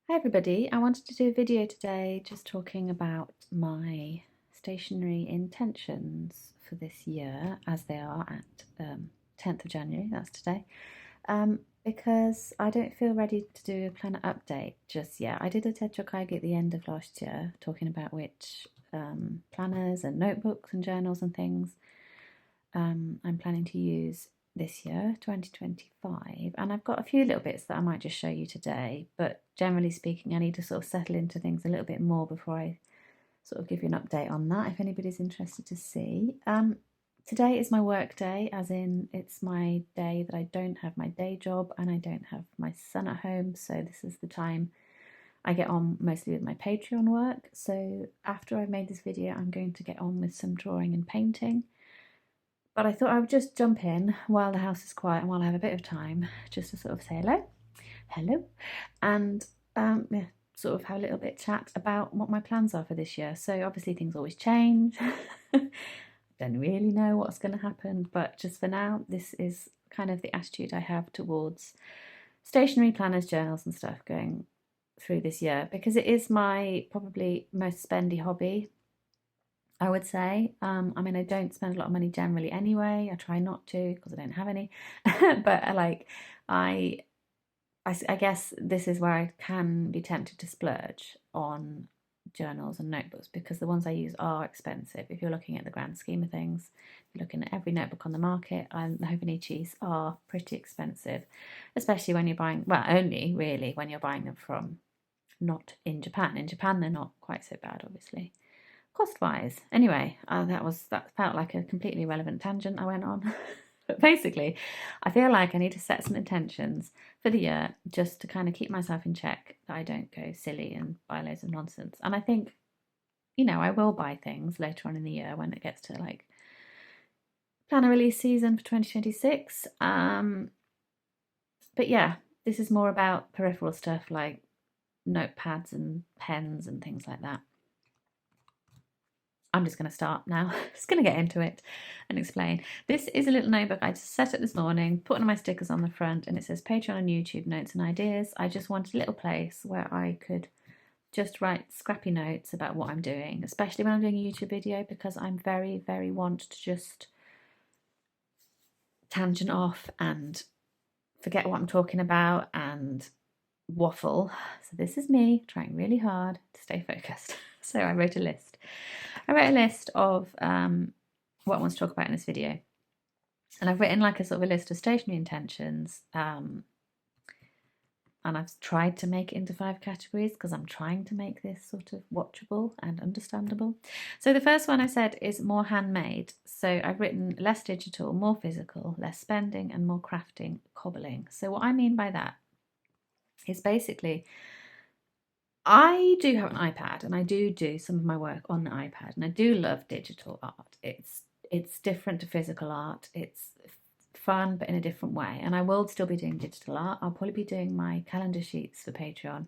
Hi everybody, I wanted to do a video today just talking about my stationery intentions for this year as they are at 10th of January, that's today, because I don't feel ready to do a planner update just yet. I did a TED Talk at the end of last year talking about which planners and notebooks and journals and things I'm planning to use this year, 2025, and I've got a few little bits that I might just show you today, but generally speaking I need to sort of settle into things a little bit more before I sort of give you an update on that if anybody's interested to see. Today is my work day, as in it's my day that I don't have my day job and I don't have my son at home, so this is the time I get on mostly with my Patreon work. So after I've made this video I'm going to get on with some drawing and painting. But I thought I would just jump in while the house is quiet and while I have a bit of time, just to sort of say hello, and yeah, sort of have a little bit chat about what my plans are for this year. So obviously things always change. Don't really know what's going to happen, but just for now, this is kind of the attitude I have towards stationery, planners, journals and stuff going through this year, because it is my probably most spendy hobby, I would say. I mean, I don't spend a lot of money generally anyway. I try not to because I don't have any. But I, I guess this is where I can be tempted to splurge on journals and notebooks, because the ones I use are expensive. If you're looking at the grand scheme of things, if you're looking at every notebook on the market, the Hobonichis are pretty expensive, especially when you're buying, well, only really when you're buying them from not in Japan. In Japan, they're not quite so bad, obviously cost-wise. Anyway, that felt like a completely irrelevant tangent I went on. But basically, I feel like I need to set some intentions for the year just to kind of keep myself in check, that I don't go silly and buy loads of nonsense. And I think, I will buy things later on in the year when it gets to like planner release season for 2026. But yeah, this is more about peripheral stuff like notepads and pens and things like that. I'm just going to start now. Just going to get into it and explain. This is a little notebook I just set up this morning, put one of my stickers on the front, and it says Patreon and YouTube notes and ideas. I just wanted a little place where I could just write scrappy notes about what I'm doing, especially when I'm doing a YouTube video, because I'm very, very want to just tangent off and forget what I'm talking about and waffle. So this is me trying really hard to stay focused. So I wrote a list. Of what I want to talk about in this video. And I've written like a sort of a list of stationery intentions. And I've tried to make it into 5 categories because I'm trying to make this sort of watchable and understandable. So the first one I said is more handmade. So I've written less digital, more physical, less spending and more crafting, cobbling. So what I mean by that is basically, I do have an iPad and I do some of my work on the iPad, and I do love digital art. It's different to physical art. It's fun but in a different way, and I will still be doing digital art. I'll probably be doing my calendar sheets for Patreon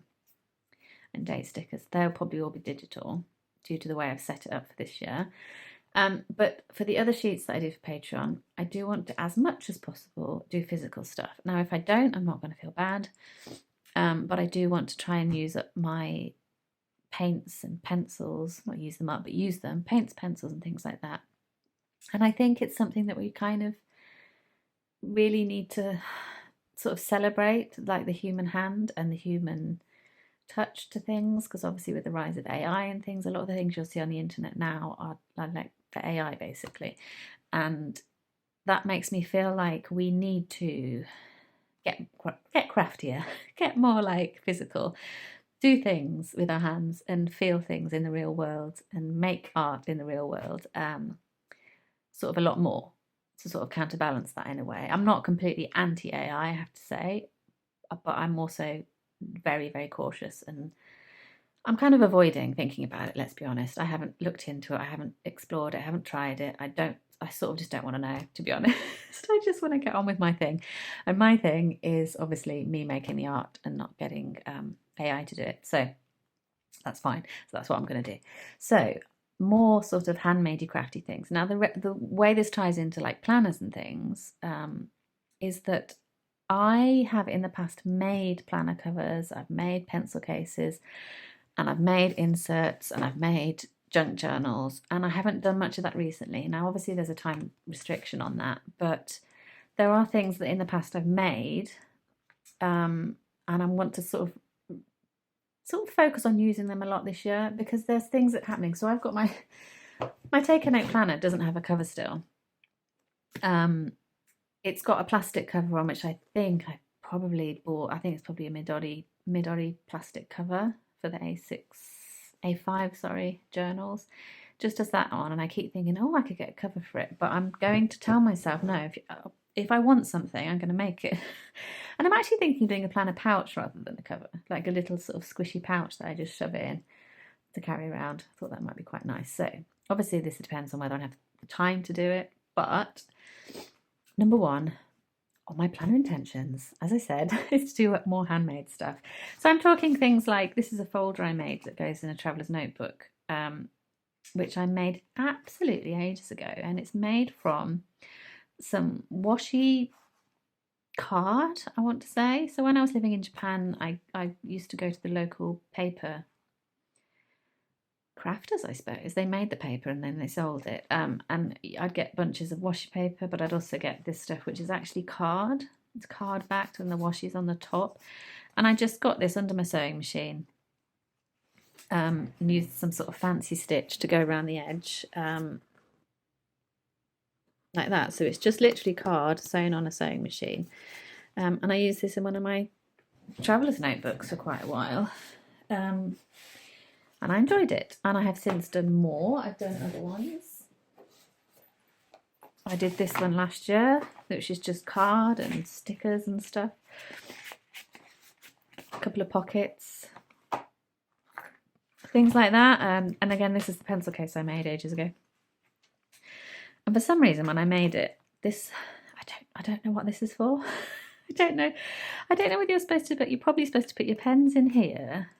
and date stickers. They'll probably all be digital due to the way I've set it up for this year. But for the other sheets that I do for Patreon, I do want to, as much as possible, do physical stuff. Now, if I don't, I'm not going to feel bad. But I do want to try and use up my paints and pencils, not use them up, but use them, paints, pencils and things like that. And I think it's something that we kind of really need to sort of celebrate, like the human hand and the human touch to things, because obviously with the rise of AI and things, a lot of the things you'll see on the internet now are like for AI basically. And that makes me feel like we need to get craftier, get more like physical, do things with our hands and feel things in the real world and make art in the real world, sort of a lot more to sort of counterbalance that in a way. I'm not completely anti-AI, I have to say, but I'm also very, very cautious, and I'm kind of avoiding thinking about it, let's be honest. I haven't looked into it, I haven't explored it, I haven't tried it. I sort of just don't want to know, to be honest. I just want to get on with my thing. And my thing is obviously me making the art and not getting AI to do it. So that's fine. So that's what I'm going to do. So more sort of handmade crafty things. Now the way this ties into like planners and things is that I have in the past made planner covers, I've made pencil cases, and I've made inserts, and I've made junk journals, and I haven't done much of that recently. Now, obviously, there's a time restriction on that, but there are things that in the past I've made, and I want to sort of focus on using them a lot this year because there's things that are happening. So I've got my Take a Note planner doesn't have a cover still. It's got a plastic cover on, which I think I probably bought. I think it's probably a mid-oddy plastic cover for the A5 journals. Just does that on, and I keep thinking, oh, I could get a cover for it, but I'm going to tell myself no. If I want something, I'm going to make it. And I'm actually thinking of doing a planner pouch rather than a cover, like a little sort of squishy pouch that I just shove it in to carry around. I thought that might be quite nice. So obviously this depends on whether I have the time to do it, but number one on my planner intentions, as I said, is to do more handmade stuff. So I'm talking things like, this is a folder I made that goes in a traveller's notebook, which I made absolutely ages ago, and it's made from some washi card, I want to say. So when I was living in Japan, I used to go to the local paper crafters, I suppose. They made the paper and then they sold it, and I'd get bunches of washi paper, but I'd also get this stuff which is actually card. It's card backed and the washi is on the top, and I just got this under my sewing machine, and used some sort of fancy stitch to go around the edge, like that. So it's just literally card sewn on a sewing machine, and I used this in one of my traveller's notebooks for quite a while, and I enjoyed it, and I have since done more. I've done other ones. I did this one last year, which is just card and stickers and stuff. A couple of pockets, things like that. And again, this is the pencil case I made ages ago. And for some reason, when I made it, I don't know what this is for. I don't know what you're supposed to, but you're probably supposed to put your pens in here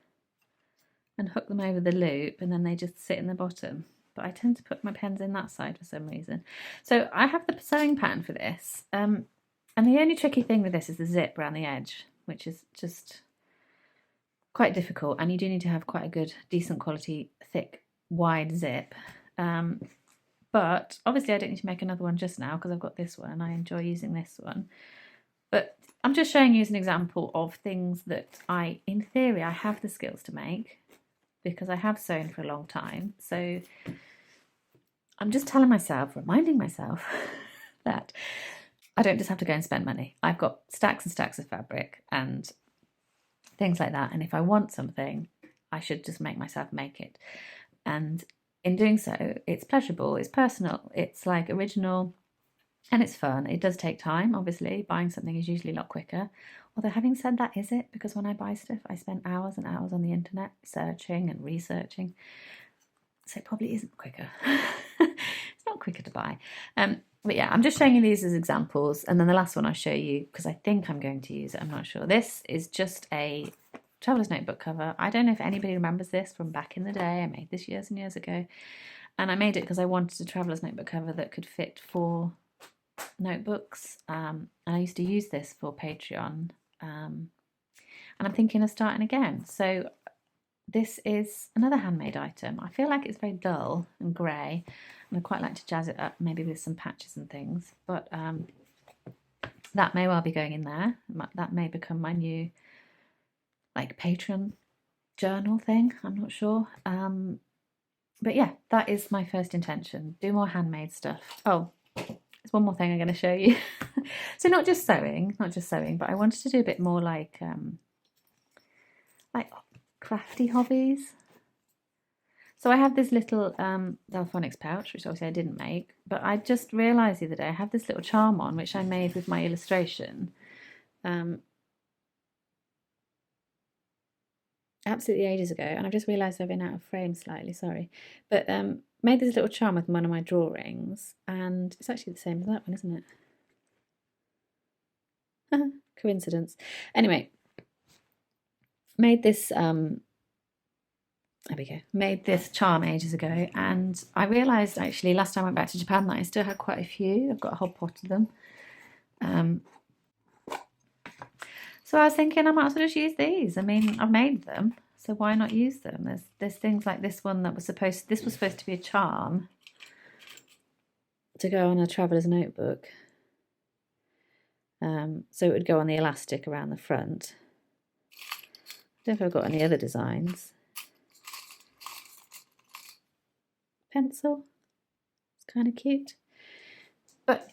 and hook them over the loop, and then they just sit in the bottom. But I tend to put my pens in that side for some reason. So I have the sewing pattern for this, and the only tricky thing with this is the zip around the edge, which is just quite difficult, and you do need to have quite a good, decent quality, thick, wide zip. But obviously I don't need to make another one just now because I've got this one and I enjoy using this one. But I'm just showing you as an example of things that in theory, I have the skills to make because I have sewn for a long time. So I'm just reminding myself that I don't just have to go and spend money. I've got stacks and stacks of fabric and things like that. And if I want something, I should just make myself make it. And in doing so, it's pleasurable, it's personal, it's like original, and it's fun. It does take time, obviously. Buying something is usually a lot quicker. Although having said that, is it? Because when I buy stuff, I spend hours and hours on the internet searching and researching. So it probably isn't quicker. It's not quicker to buy. But yeah, I'm just showing you these as examples. And then the last one I'll show you, because I think I'm going to use it, I'm not sure. This is just a traveller's notebook cover. I don't know if anybody remembers this from back in the day. I made this years and years ago. And I made it because I wanted a traveller's notebook cover that could fit 4 notebooks. And I used to use this for Patreon. And I'm thinking of starting again. So this is another handmade item. I feel like it's very dull and grey, and I'd quite like to jazz it up, maybe with some patches and things. But that may well be going in there. That may become my new Patreon journal thing. I'm not sure. But yeah, that is my first intention. Do more handmade stuff. Oh, there's one more thing I'm going to show you. So not just sewing, but I wanted to do a bit more like crafty hobbies. So I have this little Delphonics pouch, which obviously I didn't make, but I just realised the other day I have this little charm on, which I made with my illustration. Absolutely ages ago, and I've just realised I've been out of frame slightly, sorry. But made this little charm with one of my drawings, and it's actually the same as that one, isn't it? Coincidence. Anyway, made this there we go. Made this charm ages ago, and I realised actually last time I went back to Japan that I still had quite a few. I've got a whole pot of them. So I was thinking I might as well just use these. I mean, I've made them, so why not use them? There's things like this one that was supposed to be a charm to go on a traveller's notebook. So it would go on the elastic around the front. I don't know if I've got any other designs. Pencil. It's kind of cute. But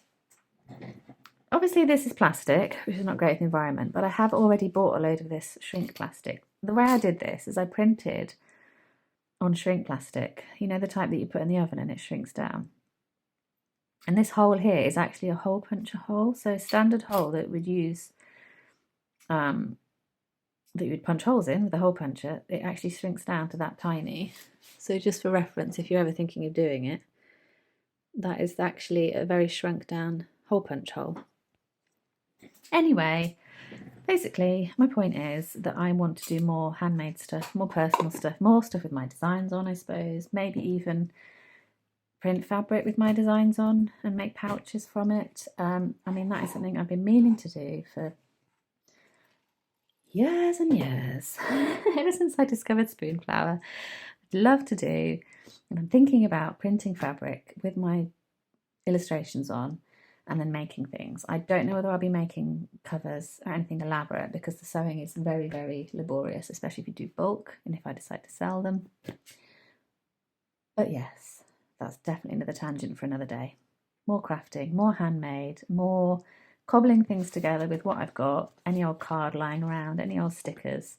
obviously this is plastic, which is not great for the environment, but I have already bought a load of this shrink plastic. The way I did this is I printed on shrink plastic, you know, the type that you put in the oven and it shrinks down. And this hole here is actually a hole puncher hole. So a standard hole that we'd use, that you would punch holes in with a hole puncher, it actually shrinks down to that tiny. So just for reference, if you're ever thinking of doing it, that is actually a very shrunk down hole punch hole. Anyway, basically my point is that I want to do more handmade stuff, more personal stuff, more stuff with my designs on, I suppose, maybe even print fabric with my designs on and make pouches from it. I mean, that is something I've been meaning to do for years and years, ever since I discovered spoon flower. I'd love to do, and I'm thinking about printing fabric with my illustrations on and then making things. I don't know whether I'll be making covers or anything elaborate because the sewing is very, very laborious, especially if you do bulk and if I decide to sell them. But yes, that's definitely another tangent for another day. More crafting, more handmade, more cobbling things together with what I've got, any old card lying around, any old stickers,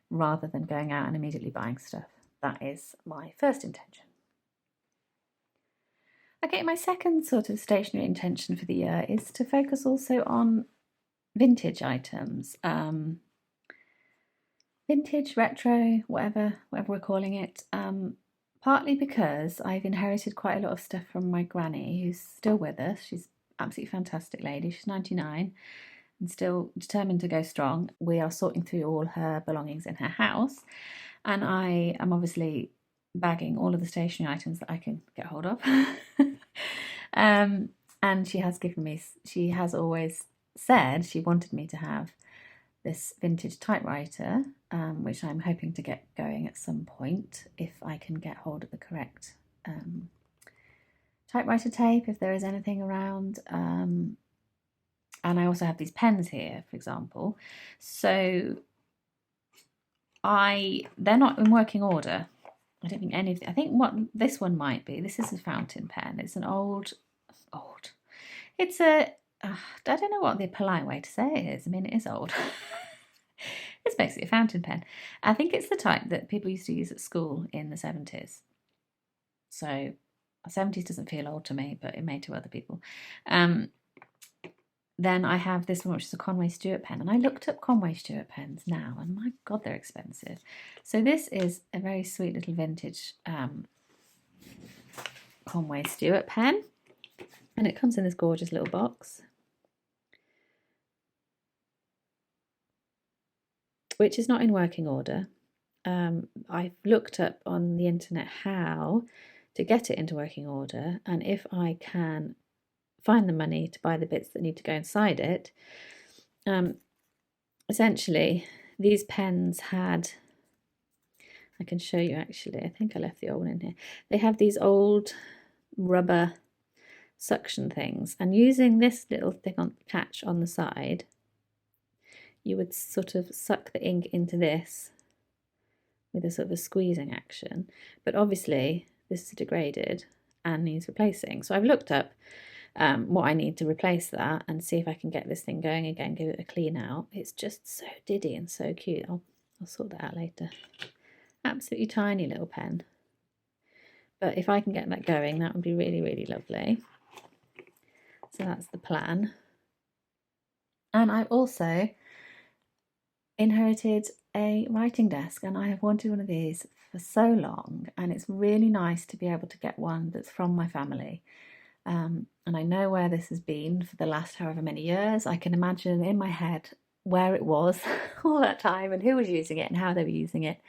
rather than going out and immediately buying stuff. That is my first intention. Okay, my second sort of stationery intention for the year is to focus also on vintage items. Vintage, retro, whatever we're calling it. Partly because I've inherited quite a lot of stuff from my granny, who's still with us. She's an absolutely fantastic lady. She's 99 and still determined to go strong. We are sorting through all her belongings in her house, and I am obviously bagging all of the stationery items that I can get hold of. And she has always said she wanted me to have this vintage typewriter, which I'm hoping to get going at some point if I can get hold of the correct typewriter tape, if there is anything around. And I also have these pens here, for example. So they're not in working order. I don't think anything. I think what this one might be. This is a fountain pen. It's an old. It's a. I don't know what the polite way to say it is. I mean, it is old. It's basically a fountain pen. I think it's the type that people used to use at school in the 70s. So, the 70s doesn't feel old to me, but it may to other people. Then I have this one, which is a Conway Stewart pen. And I looked up Conway Stewart pens now, and my God, they're expensive. So this is a very sweet little vintage Conway Stewart pen. And it comes in this gorgeous little box, which is not in working order. I've looked up on the internet how to get it into working order, and if I can find the money to buy the bits that need to go inside it. Essentially, these pens had, I can show you actually, I think I left the old one in here. They have these old rubber suction things, and using this little thing on catch on the side, you would sort of suck the ink into this with a sort of a squeezing action. But obviously, this is degraded and needs replacing. So I've looked up what I need to replace that and see if I can get this thing going again, give it a clean out. It's just so diddy and so cute. I'll sort that out later. Absolutely tiny little pen. But if I can get that going, that would be really, really lovely. So that's the plan. And I've also inherited a writing desk, and I have wanted one of these for so long, and it's really nice to be able to get one that's from my family. And I know where this has been for the last however many years. I can imagine in my head where it was all that time and who was using it and how they were using it.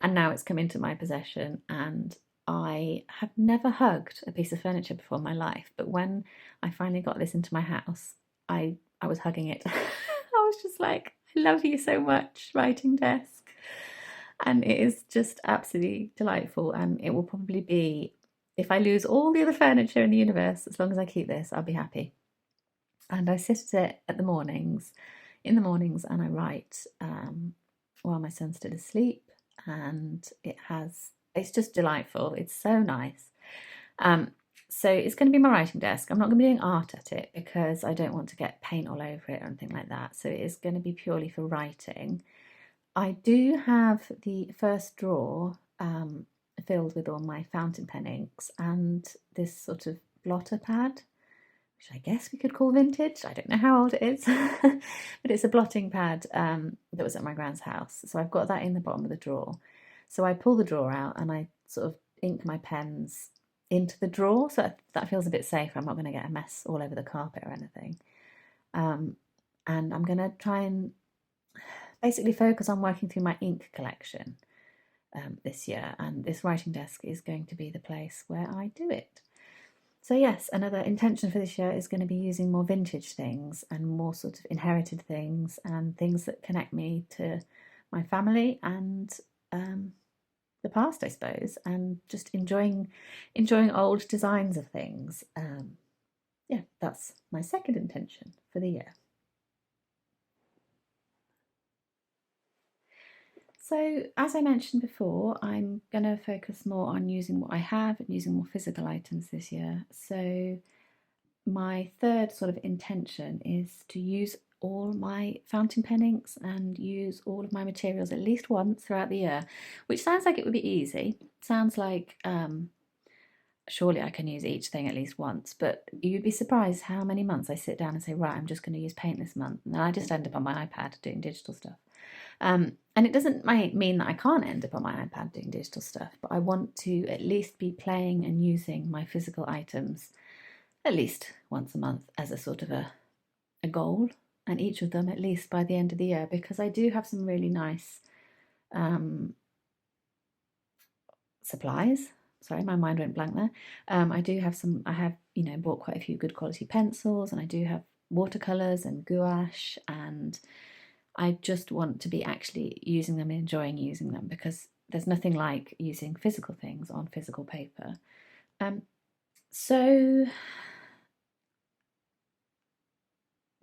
And now it's come into my possession, and I have never hugged a piece of furniture before in my life. But when I finally got this into my house, I was hugging it. I was just like, I love you so much, writing desk. And it is just absolutely delightful. And it will probably be, if I lose all the other furniture in the universe, as long as I keep this, I'll be happy. And I sit at it in the mornings, and I write while my son's still asleep. And it's just delightful. It's so nice. So it's going to be my writing desk. I'm not going to be doing art at it because I don't want to get paint all over it or anything like that. So it is going to be purely for writing. I do have the first drawer filled with all my fountain pen inks and this sort of blotter pad, which I guess we could call vintage. I don't know how old it is, but it's a blotting pad that was at my grand's house. So I've got that in the bottom of the drawer. So I pull the drawer out and I sort of ink my pens into the drawer, so that feels a bit safer. I'm not going to get a mess all over the carpet or anything. And I'm going to try and basically focus on working through my ink collection this year, and this writing desk is going to be the place where I do it. So yes, another intention for this year is going to be using more vintage things and more sort of inherited things and things that connect me to my family and the past, I suppose, and just enjoying old designs of things. Yeah, that's my second intention for the year. So, as I mentioned before, I'm going to focus more on using what I have and using more physical items this year. So, my third sort of intention is to use all my fountain pen inks and use all of my materials at least once throughout the year, which sounds like it would be easy. Sounds like surely I can use each thing at least once, but you'd be surprised how many months I sit down and say, right, I'm just going to use paint this month, and then I just end up on my iPad doing digital stuff. And it doesn't mean that I can't end up on my iPad doing digital stuff, but I want to at least be playing and using my physical items at least once a month as a sort of a goal, and each of them at least by the end of the year, because I do have some really nice supplies. Sorry, my mind went blank there. I have bought quite a few good quality pencils, and I do have watercolours and gouache, and I just want to be actually using them and enjoying using them, because there's nothing like using physical things on physical paper. So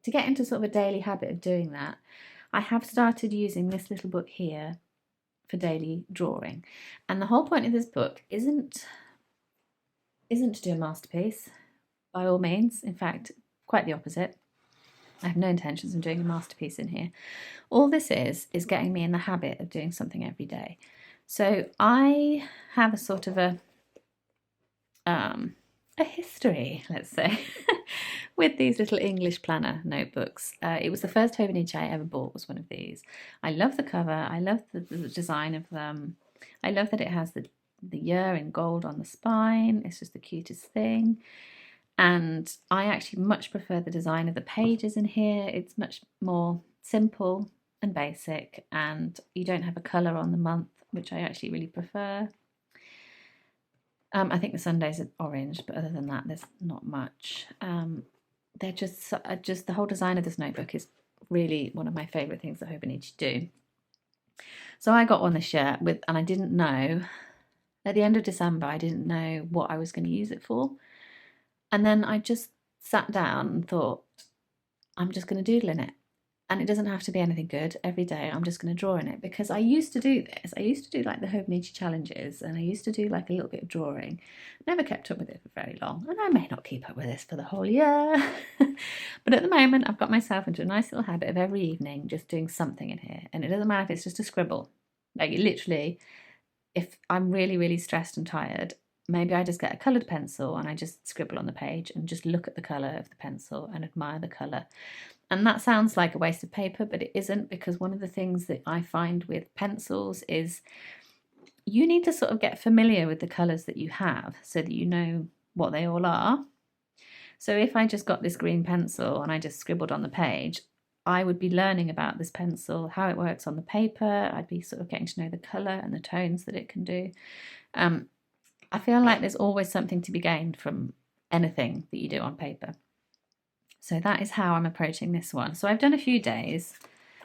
to get into sort of a daily habit of doing that, I have started using this little book here for daily drawing. And the whole point of this book isn't to do a masterpiece, by all means. In fact, quite the opposite. I have no intentions of doing a masterpiece in here. All this is getting me in the habit of doing something every day. So I have a sort of a history, let's say, with these little English planner notebooks. It was the first Hobonichi I ever bought, was one of these. I love the cover. I love the design of them. I love that it has the year in gold on the spine. It's just the cutest thing. And I actually much prefer the design of the pages in here. It's much more simple and basic, and you don't have a colour on the month, which I actually really prefer. I think the Sundays are orange, but other than that, there's not much. They're just the whole design of this notebook is really one of my favourite things that Hobonichi do. So I got one this year and I didn't know, at the end of December, I didn't know what I was going to use it for. And then I just sat down and thought, I'm just going to doodle in it. And it doesn't have to be anything good. Every day I'm just going to draw in it, because I used to do this. I used to do like the Hobonichi challenges, and I used to do like a little bit of drawing. Never kept up with it for very long, and I may not keep up with this for the whole year. But at the moment I've got myself into a nice little habit of every evening just doing something in here. And it doesn't matter if it's just a scribble. Like literally, if I'm really, really stressed and tired, maybe I just get a coloured pencil and I just scribble on the page and just look at the colour of the pencil and admire the colour. And that sounds like a waste of paper, but it isn't, because one of the things that I find with pencils is you need to sort of get familiar with the colours that you have so that you know what they all are. So if I just got this green pencil and I just scribbled on the page, I would be learning about this pencil, how it works on the paper. I'd be sort of getting to know the colour and the tones that it can do. I feel like there's always something to be gained from anything that you do on paper. So that is how I'm approaching this one. So I've done a few days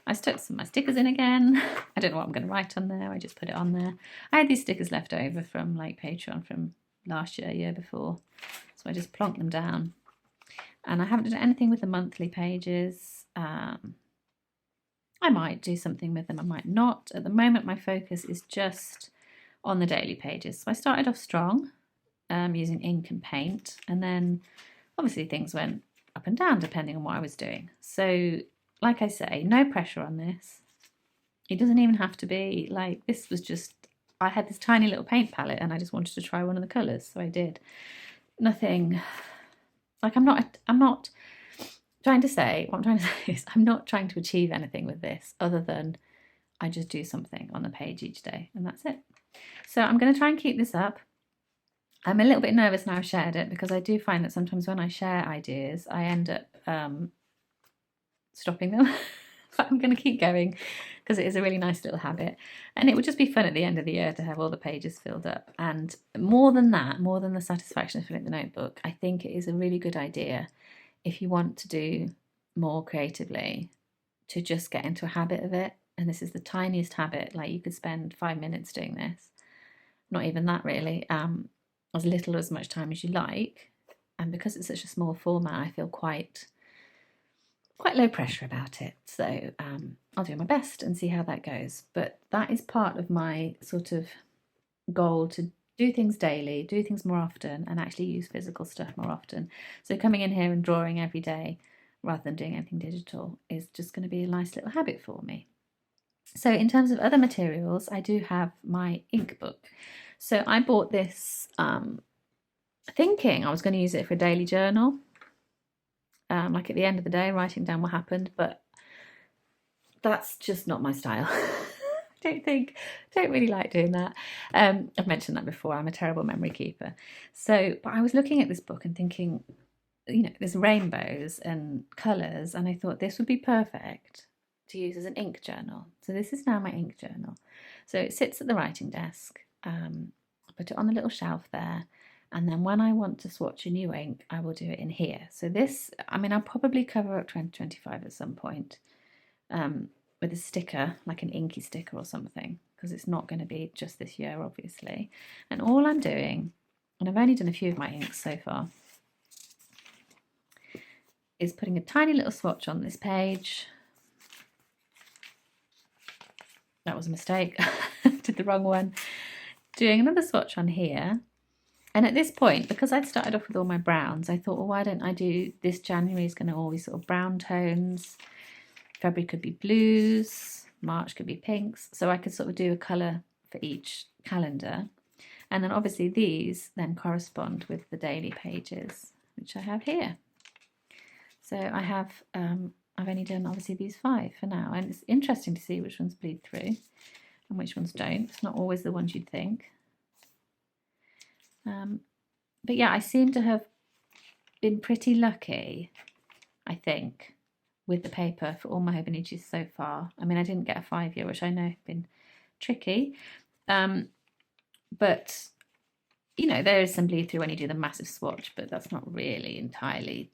I stuck some of my stickers in again. I don't know what I'm going to write on there. I just put it on there. I had these stickers left over from like Patreon from last year, year before. So I just plonked them down. And I haven't done anything with the monthly pages. I might do something with them, I might not. At the moment, my focus is just on the daily pages. So I started off strong using ink and paint. And then obviously things went up and down depending on what I was doing. So like I say, no pressure on this. It doesn't even have to be like, this was just, I had this tiny little paint palette and I just wanted to try one of the colours, so I did. Nothing, like I'm not trying to say, what I'm trying to say is I'm not trying to achieve anything with this other than I just do something on the page each day and that's it. So I'm going to try and keep this up. I'm a little bit nervous now I've shared it because I do find that sometimes when I share ideas, I end up stopping them. But I'm going to keep going because it is a really nice little habit. And it would just be fun at the end of the year to have all the pages filled up. And more than that, more than the satisfaction of filling the notebook, I think it is a really good idea if you want to do more creatively to just get into a habit of it. And this is the tiniest habit, like you could spend 5 minutes doing this. Not even that really, as little or as much time as you like. And because it's such a small format, I feel quite low pressure about it. So I'll do my best and see how that goes. But that is part of my sort of goal, to do things daily, do things more often, and actually use physical stuff more often. So coming in here and drawing every day rather than doing anything digital is just going to be a nice little habit for me. So in terms of other materials, I do have my ink book. So I bought this thinking I was going to use it for a daily journal. Like at the end of the day, writing down what happened, but that's just not my style. I don't really like doing that. I've mentioned that before, I'm a terrible memory keeper. So, but I was looking at this book and thinking, you know, there's rainbows and colours, and I thought this would be perfect to use as an ink journal. So this is now my ink journal. So it sits at the writing desk. I put it on the little shelf there. And then when I want to swatch a new ink, I will do it in here. So this, I mean, I'll probably cover up 2025 at some point with a sticker, like an inky sticker or something, because it's not going to be just this year, obviously. And all I'm doing, and I've only done a few of my inks so far, is putting a tiny little swatch on this page. That was a mistake. Did the wrong one. Doing another swatch on here. And at this point, because I'd started off with all my browns, I thought, well, why don't I do this? January is going to all be sort of brown tones. February could be blues. March could be pinks. So I could sort of do a colour for each calendar. And then obviously these then correspond with the daily pages, which I have here. So I have, I've only done obviously these 5 for now. And it's interesting to see which ones bleed through and which ones don't. It's not always the ones you'd think. But yeah, I seem to have been pretty lucky, I think, with the paper for all my Hobonichis so far. I mean, I didn't get a 5-year, which I know have been tricky. But, you know, there is some bleed through when you do the massive swatch, but that's not really entirely,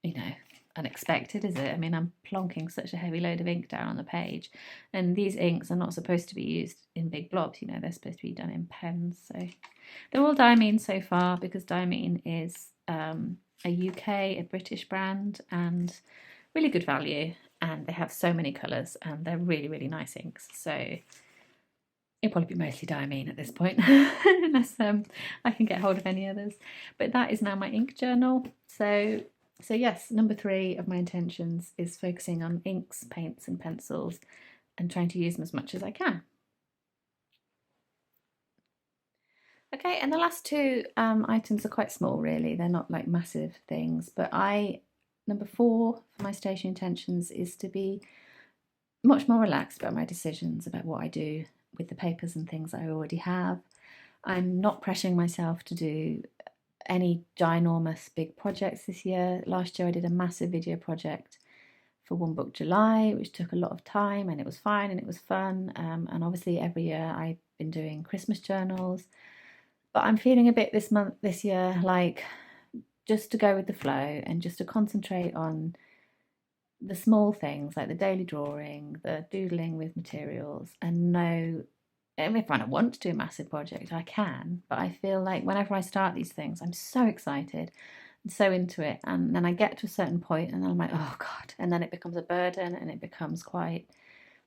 you know, unexpected, is it? I mean, I'm plonking such a heavy load of ink down on the page, and these inks are not supposed to be used in big blobs, you know, they're supposed to be done in pens. So they're all Diamine so far, because Diamine is a UK, a British brand, and really good value, and they have so many colours, and they're really, really nice inks. So it'll probably be mostly Diamine at this point, unless I can get hold of any others. But that is now my ink journal. So yes, number 3 of my intentions is focusing on inks, paints and pencils and trying to use them as much as I can. Okay, and the last 2 items are quite small really. They're not like massive things, but number 4 for my Stationery Intentions is to be much more relaxed about my decisions about what I do with the papers and things I already have. I'm not pressuring myself to do any ginormous big projects this year. Last year I did a massive video project for One Book July, which took a lot of time, and it was fine and it was fun. And obviously every year I've been doing Christmas journals, but I'm feeling a bit this year like just to go with the flow and just to concentrate on the small things like the daily drawing, the doodling with materials, and know if I want to do a massive project, I can. But I feel like whenever I start these things, I'm so excited and so into it. And then I get to a certain point and then I'm like, oh God. And then it becomes a burden and it becomes quite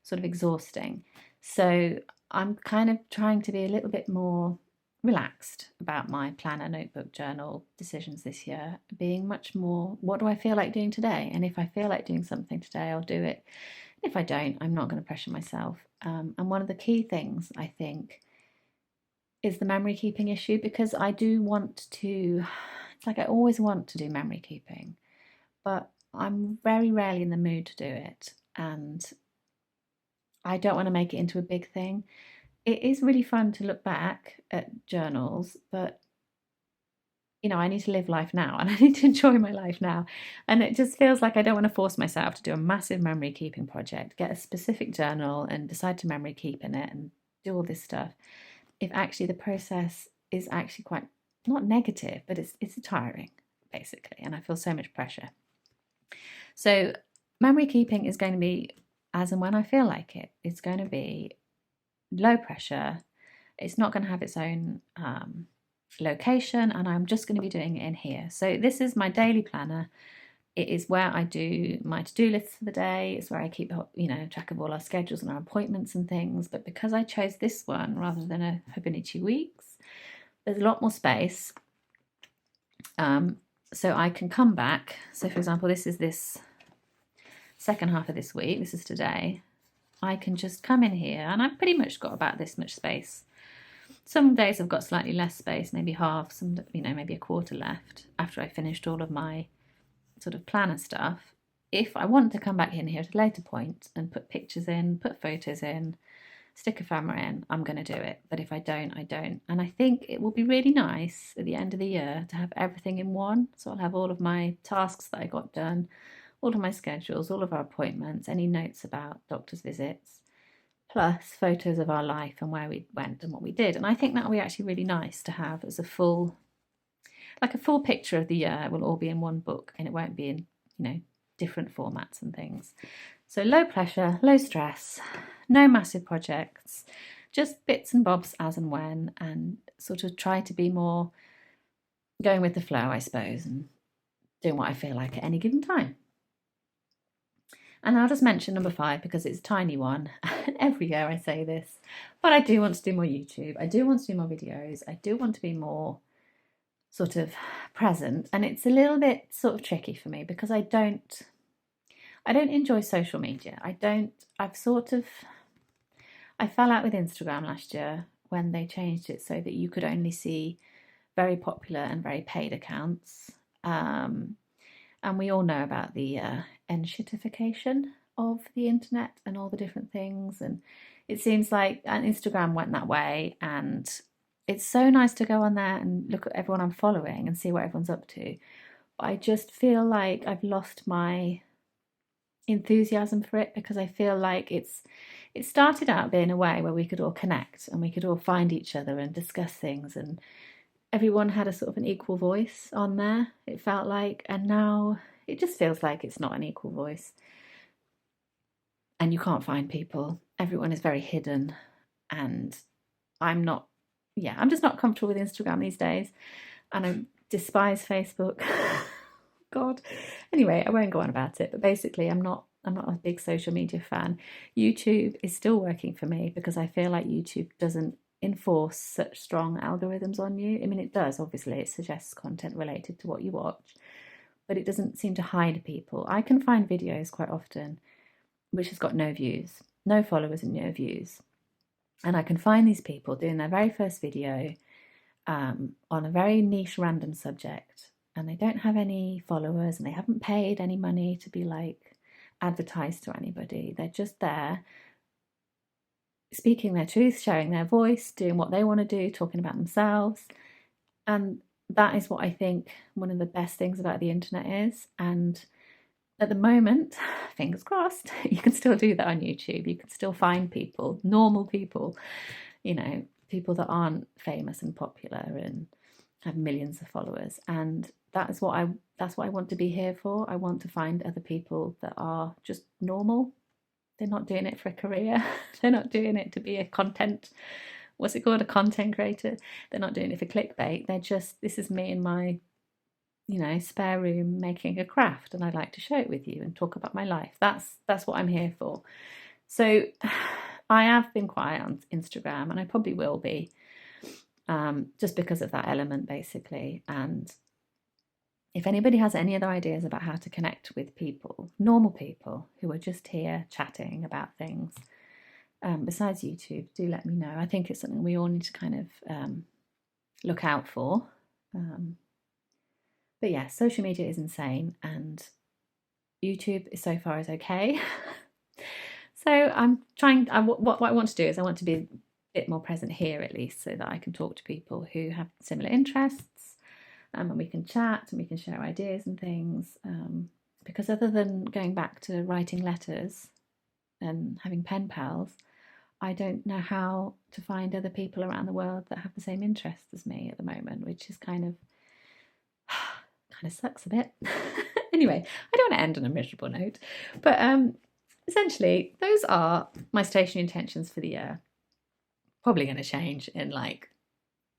sort of exhausting. So I'm kind of trying to be a little bit more relaxed about my planner, notebook, journal decisions this year, being much more, what do I feel like doing today? And if I feel like doing something today, I'll do it. If I don't, I'm not going to pressure myself. And one of the key things I think is the memory keeping issue, because I do want to, it's like I always want to do memory keeping, but I'm very rarely in the mood to do it. And I don't want to make it into a big thing. It is really fun to look back at journals, but I need to live life now and I need to enjoy my life now. And it just feels like I don't want to force myself to do a massive memory keeping project, get a specific journal and decide to memory keep in it and do all this stuff. If actually the process is actually quite not negative, but it's tiring, basically. And I feel so much pressure. So memory keeping is going to be as and when I feel like it. It's going to be low pressure. It's not going to have its own location, and I'm just going to be doing it in here. So this is my daily planner. It is where I do my to-do lists for the day. It's where I keep track of all our schedules and our appointments and things. But because I chose this one rather than a Hobonichi Weeks, there's a lot more space. So I can come back. So for example, this is this second half of this week. This is today. I can just come in here and I've pretty much got about this much space. Some days I've got slightly less space, maybe half, some, maybe a quarter left after I finished all of my sort of planner stuff. If I want to come back in here at a later point and put pictures in, put photos in, stick a camera in, I'm going to do it. But if I don't, I don't. And I think it will be really nice at the end of the year to have everything in one. So I'll have all of my tasks that I got done, all of my schedules, all of our appointments, any notes about doctor's visits, plus photos of our life and where we went and what we did. And I think that'll be actually really nice to have as a full picture of the year. It will all be in one book and it won't be in, different formats and things. So low pressure, low stress, no massive projects, just bits and bobs as and when, and sort of try to be more going with the flow, I suppose, and doing what I feel like at any given time. And I'll just mention number 5 because it's a tiny one. Every year I say this, but I do want to do more YouTube. I do want to do more videos. I do want to be more sort of present. And it's a little bit sort of tricky for me because I don't enjoy social media. I fell out with Instagram last year when they changed it so that you could only see very popular and very paid accounts. And we all know about the enshittification of the internet and all the different things. And it seems like Instagram went that way. And it's so nice to go on there and look at everyone I'm following and see what everyone's up to. But I just feel like I've lost my enthusiasm for it because I feel like it started out being a way where we could all connect and we could all find each other and discuss things, and everyone had a sort of an equal voice on there, it felt like. And now it just feels like it's not an equal voice and you can't find people. Everyone is very hidden, and I'm just not comfortable with Instagram these days, and I despise Facebook. God. Anyway, I won't go on about it, but basically I'm not a big social media fan. YouTube is still working for me because I feel like YouTube doesn't enforce such strong algorithms on you. I mean, it does, obviously, it suggests content related to what you watch, but it doesn't seem to hide people. I can find videos quite often which has got no views, no followers and no views. And I can find these people doing their very first video on a very niche random subject, and they don't have any followers and they haven't paid any money to be like advertised to anybody. They're just there speaking their truth, sharing their voice, doing what they want to do, talking about themselves. And that is what I think one of the best things about the internet is. And at the moment, fingers crossed, you can still do that on YouTube. You can still find people, normal people, people that aren't famous and popular and have millions of followers. And that is what that's what I want to be here for. I want to find other people that are just normal. They're not doing it for a career. They're not doing it to be a content, what's it called, a content creator. They're not doing it for clickbait. They're just, this is me in my, spare room making a craft, and I'd like to share it with you and talk about my life. That's what I'm here for. So I have been quiet on Instagram, and I probably will be, just because of that element, basically. And if anybody has any other ideas about how to connect with people, normal people who are just here chatting about things, besides YouTube, do let me know. I think it's something we all need to kind of look out for. But yeah, social media is insane, and YouTube is so far is okay. So I'm trying, what I want to do is I want to be a bit more present here, at least, so that I can talk to people who have similar interests, and we can chat and we can share ideas and things. Because other than going back to writing letters and having pen pals, I don't know how to find other people around the world that have the same interests as me at the moment, which is kind of sucks a bit. Anyway, I don't want to end on a miserable note, but essentially those are my stationery intentions for the year. Probably going to change in like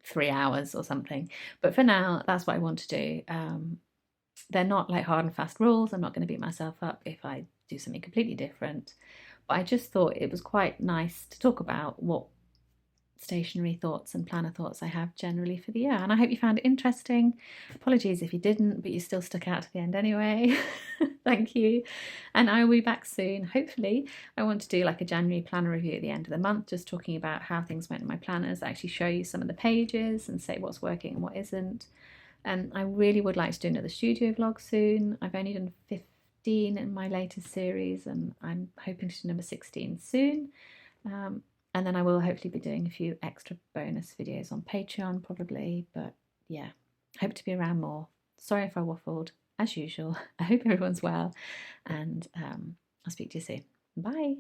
3 hours or something, but for now that's what I want to do. They're not like hard and fast rules. I'm not going to beat myself up if I do something completely different, but I just thought it was quite nice to talk about what stationery thoughts and planner thoughts I have generally for the year, and I hope you found it interesting. Apologies if you didn't, but you still stuck out to the end anyway. Thank you, and I will be back soon. Hopefully I want to do like a January planner review at the end of the month, just talking about how things went in my planners, actually show you some of the pages and say what's working and what isn't. And I really would like to do another studio vlog soon. I've only done 15 in my latest series, and I'm hoping to do number 16 soon. And then I will hopefully be doing a few extra bonus videos on Patreon probably, but yeah, hope to be around more. Sorry if I waffled, as usual. I hope everyone's well, and I'll speak to you soon. Bye.